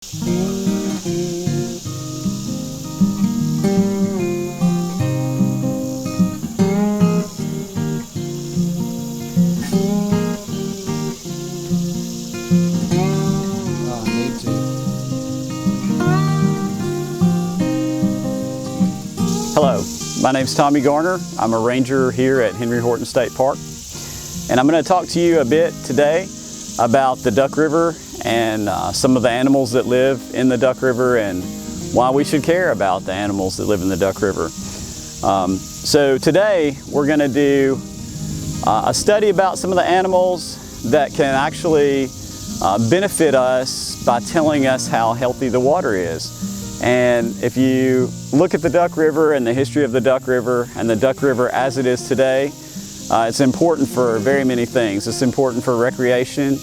Hello, my name's Tommy Garner. I'm a ranger here at Henry Horton State Park, and I'm going to talk to you a bit today about the Duck River and some of the animals that live in the Duck River and why we should care about the animals that live in the Duck River. So today we're going to do a study about some of the animals that can actually benefit us by telling us how healthy the water is. And if you look at the Duck River and the history of the Duck River and the Duck River as it is today, it's important for very many things. It's important for recreation,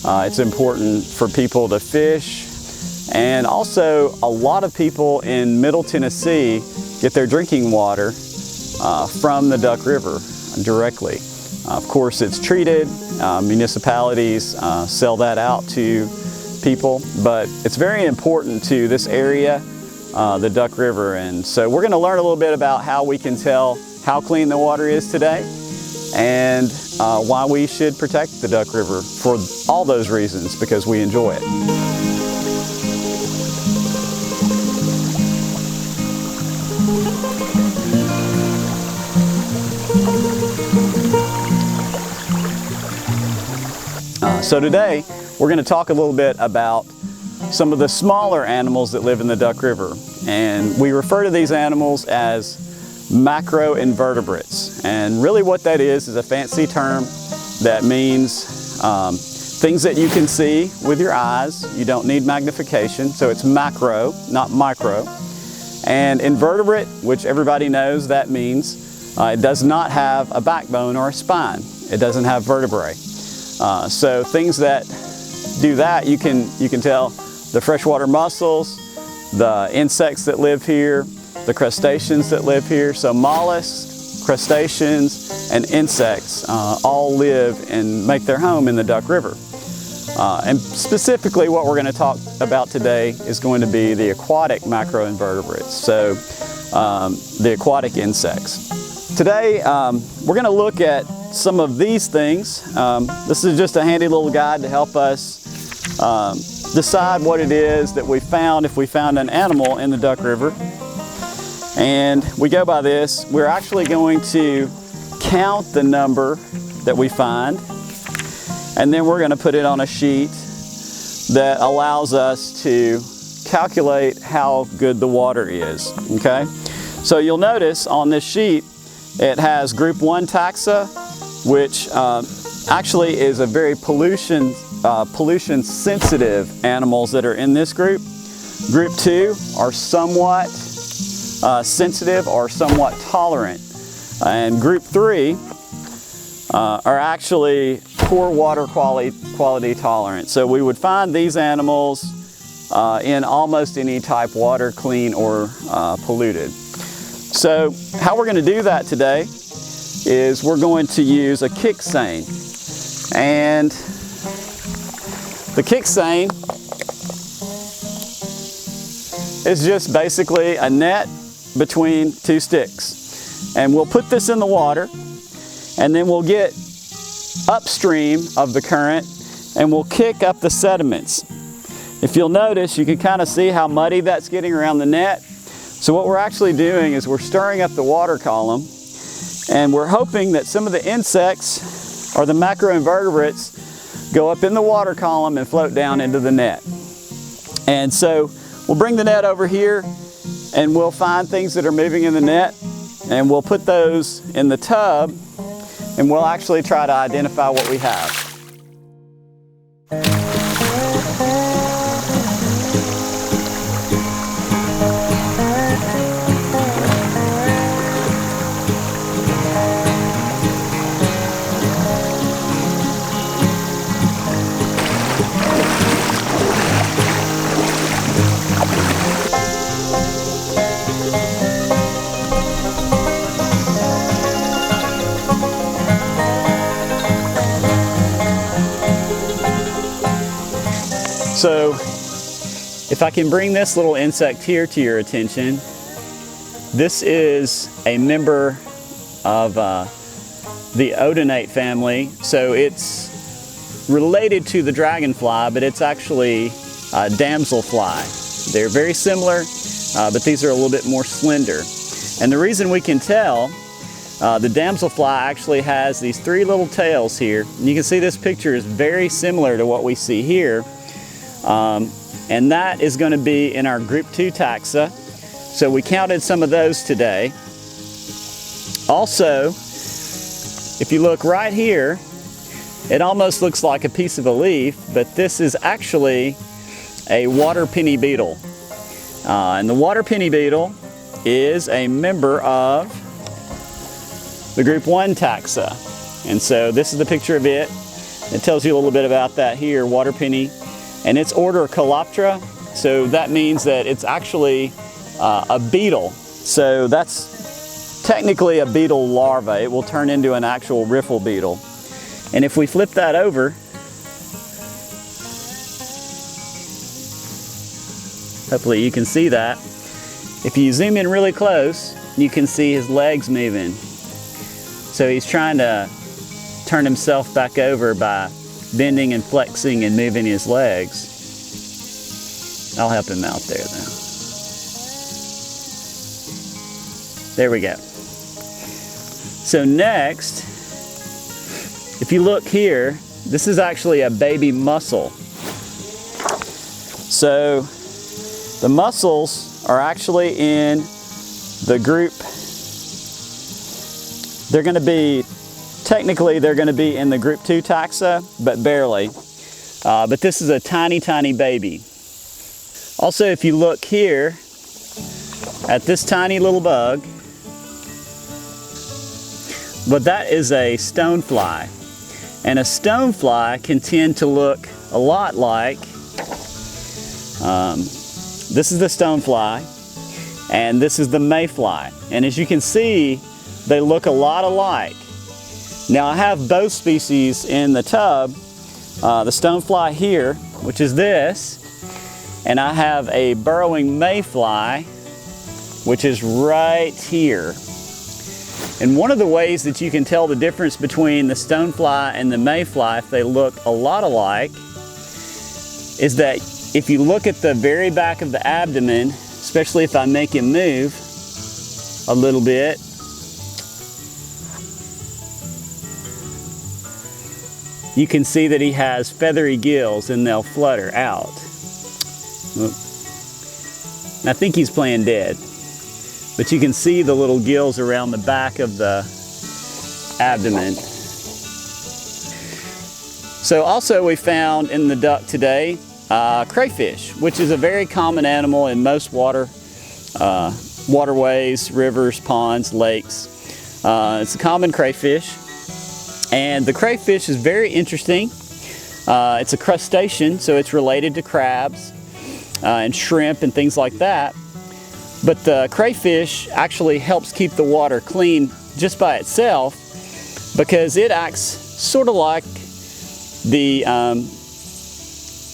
it's important for people to fish, and also a lot of people in Middle Tennessee get their drinking water from the Duck River directly. Of course, it's treated. Municipalities sell that out to people, but it's very important to this area, the Duck River. And so we're going to learn a little bit about how we can tell how clean the water is today and why we should protect the Duck River for all those reasons, because we enjoy it. So today we're going to talk a little bit about some of the smaller animals that live in the Duck River, and we refer to these animals as macroinvertebrates. And really what that is a fancy term that means things that you can see with your eyes. You don't need magnification, so it's macro, not micro. And invertebrate, which everybody knows that means it does not have a backbone or a spine. It doesn't have vertebrae. So things that do that, you can tell the freshwater mussels, the insects that live here, the crustaceans that live here. So mollusks, crustaceans, and insects all live and make their home in the Duck River. And specifically what we're going to talk about today is going to be the aquatic macroinvertebrates, so the aquatic insects. Today we're going to look at some of these things. This is just a handy little guide to help us decide what it is that we found if we found an animal in the Duck River. And we go by this. We're actually going to count the number that we find, and then we're going to put it on a sheet that allows us to calculate how good the water is. Okay? So you'll notice on this sheet it has group 1 taxa, which actually is a very pollution sensitive animals that are in this group. Group 2 are somewhat sensitive or somewhat tolerant. And group 3 are actually poor water quality tolerant. So we would find these animals in almost any type, water, clean or polluted. So how we're going to do that today is we're going to use a kick seine. And the kick seine is just basically a net between two sticks. And we'll put this in the water, and then we'll get upstream of the current and we'll kick up the sediments. If you'll notice, you can kind of see how muddy that's getting around the net. So what we're actually doing is we're stirring up the water column, and we're hoping that some of the insects or the macroinvertebrates go up in the water column and float down into the net. And so we'll bring the net over here and we'll find things that are moving in the net, and we'll put those in the tub, and we'll actually try to identify what we have. So If I can bring this little insect here to your attention, this is a member of the odonate family. So it's related to the dragonfly, but it's actually a damselfly. They're very similar, but these are a little bit more slender. And the reason we can tell, the damselfly actually has these 3 little tails here. And you can see this picture is very similar to what we see here. And that is going to be in our group 2 taxa. So we counted some of those today. Also, if you look right here, it almost looks like a piece of a leaf, but this is actually a water penny beetle. And the water penny beetle is a member of the group 1 taxa. And so this is the picture of it. It tells you a little bit about that here, water penny. And it's order Caloptera, so that means that it's actually a beetle. So that's technically a beetle larva. It will turn into an actual riffle beetle. And if we flip that over, hopefully you can see that. If you zoom in really close, you can see his legs moving. So he's trying to turn himself back over by bending and flexing and moving his legs. I'll help him out there now. There we go. So next, if you look here, this is actually a baby mussel. So the mussels are actually in the group, technically they're going to be in the group 2 taxa, but barely. But this is a tiny, tiny baby. Also, if you look here at this tiny little bug, but that is a stonefly. And a stonefly can tend to look a lot like, this is the stonefly, and this is the mayfly. And as you can see, they look a lot alike. Now I have both species in the tub, the stonefly here, which is this, and I have a burrowing mayfly, which is right here. And one of the ways that you can tell the difference between the stonefly and the mayfly, if they look a lot alike, is that if you look at the very back of the abdomen, especially if I make him move a little bit, you can see that he has feathery gills and they'll flutter out. I think he's playing dead, but you can see the little gills around the back of the abdomen. So also we found in the duck today crayfish, which is a very common animal in most waterways, rivers, ponds, lakes. It's a common crayfish. And the crayfish is very interesting. It's a crustacean, so it's related to crabs and shrimp and things like that. But the crayfish actually helps keep the water clean just by itself, because it acts sort of like the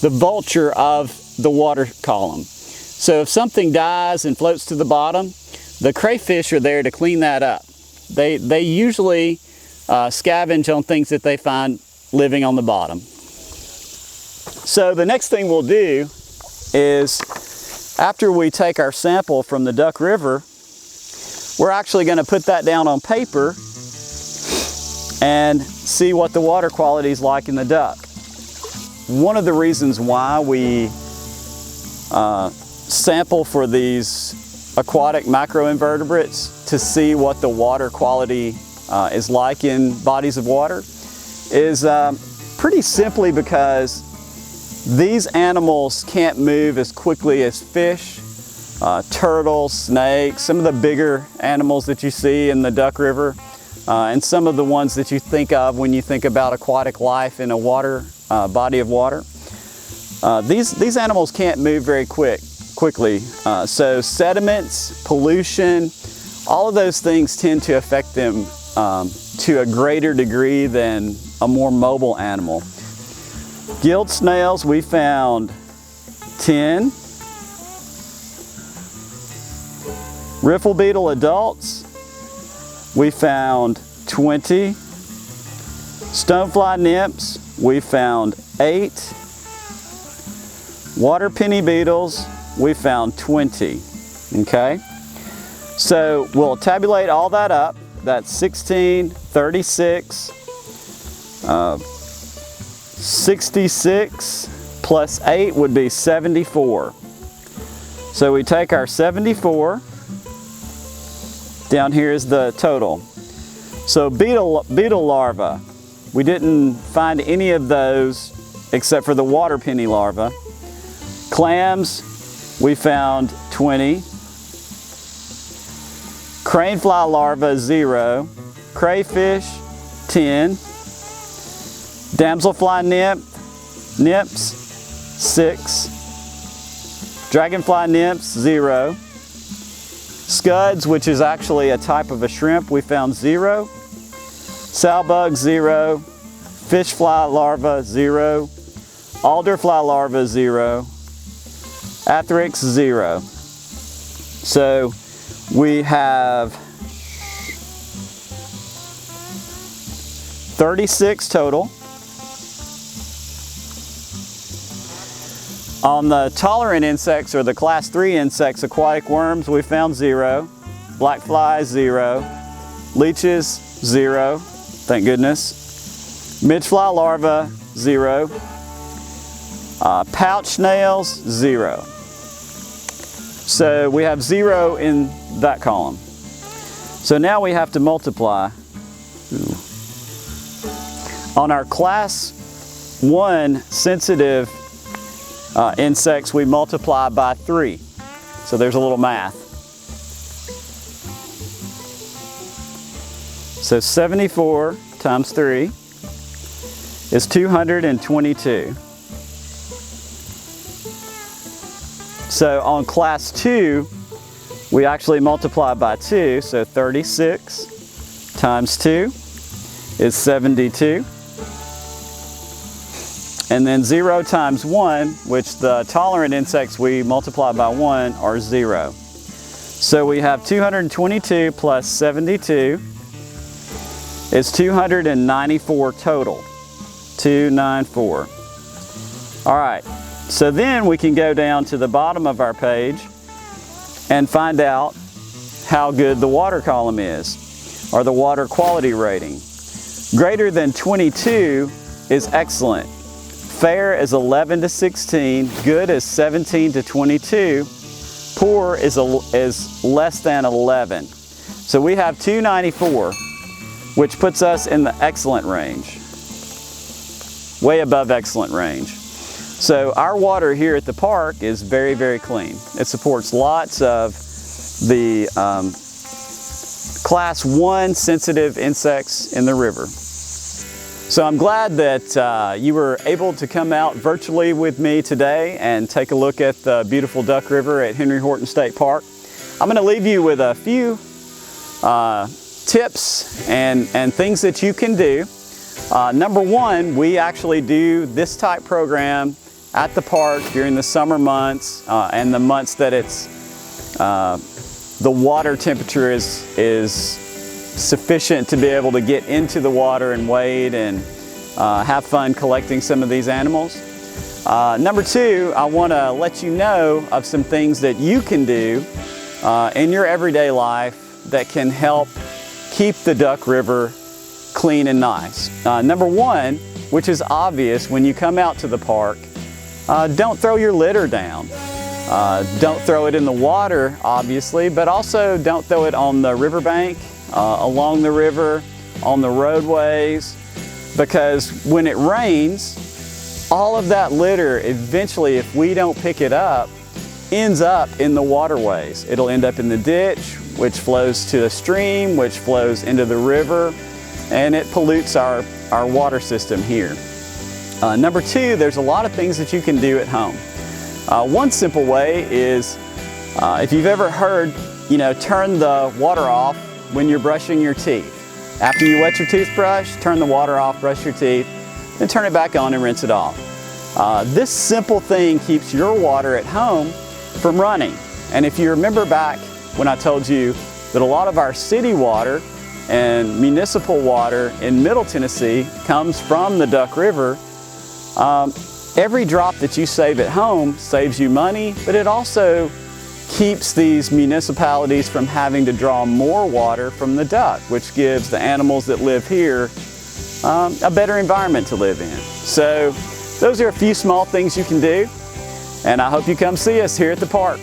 vulture of the water column. So if something dies and floats to the bottom, the crayfish are there to clean that up. They usually scavenge on things that they find living on the bottom. So the next thing we'll do is, after we take our sample from the Duck River, we're actually going to put that down on paper and see what the water quality is like in the duck. One of the reasons why we sample for these aquatic macroinvertebrates to see what the water quality is like in bodies of water is pretty simply because these animals can't move as quickly as fish, turtles, snakes, some of the bigger animals that you see in the Duck River, and some of the ones that you think of when you think about aquatic life in a body of water. These animals can't move very quickly. So sediments, pollution, all of those things tend to affect them to a greater degree than a more mobile animal. Gilt snails, we found 10 Riffle beetle adults, we found 20. Stonefly nymphs, we found 8. Water penny beetles, we found 20. Okay? So we'll tabulate all that up. That's 16, 36, 66 plus 8 would be 74. So we take our 74, down here is the total. So beetle larvae, we didn't find any of those except for the water penny larvae. Clams, we found 20. Cranefly larvae, 0. Crayfish, 10. Damselfly nymphs, 6. Dragonfly nymphs, 0. Scuds, which is actually a type of a shrimp, we found 0. Sowbug, 0. Fishfly larvae, 0. Alderfly larvae, 0. Atheryx, 0. So we have 36 total. On the tolerant insects, or the class 3 insects, aquatic worms, we found 0. Black flies, 0. Leeches, 0. Thank goodness. Midgefly larvae, 0. Pouch snails, 0. So we have 0 in that column. So now we have to multiply. On our class 1 sensitive insects, we multiply by 3. So there's a little math. So 74 times 3 is 222. So on class 2, we actually multiply by 2, so 36 times 2 is 72. And then 0 times 1, which the tolerant insects we multiply by 1 are 0. So we have 222 plus 72 is 294 total. 294. All right, so then we can go down to the bottom of our page and find out how good the water column is, or the water quality rating. Greater than 22 is excellent. Fair is 11 to 16, good is 17 to 22, poor is less than 11. So we have 294, which puts us in the excellent range, way above excellent range. So our water here at the park is very, very clean. It supports lots of the class 1 sensitive insects in the river. So I'm glad that you were able to come out virtually with me today and take a look at the beautiful Duck River at Henry Horton State Park. I'm going to leave you with a few tips and things that you can do. Number 1, we actually do this type program at the park during the summer months and the months that it's the water temperature is sufficient to be able to get into the water and wade and have fun collecting some of these animals. Number 2, I want to let you know of some things that you can do in your everyday life that can help keep the Duck River clean and nice. Number 1, which is obvious when you come out to the park, don't throw your litter down. Don't throw it in the water, obviously, but also don't throw it on the riverbank, along the river, on the roadways, because when it rains, all of that litter eventually, if we don't pick it up, ends up in the waterways. It'll end up in the ditch, which flows to a stream, which flows into the river, and it pollutes our water system here. Number 2, there's a lot of things that you can do at home. One simple way is, if you've ever heard, turn the water off when you're brushing your teeth. After you wet your toothbrush, turn the water off, brush your teeth, then turn it back on and rinse it off. This simple thing keeps your water at home from running. And if you remember back when I told you that a lot of our city water and municipal water in Middle Tennessee comes from the Duck River. Every drop that you save at home saves you money, but it also keeps these municipalities from having to draw more water from the duck, which gives the animals that live here a better environment to live in. So those are a few small things you can do, and I hope you come see us here at the park.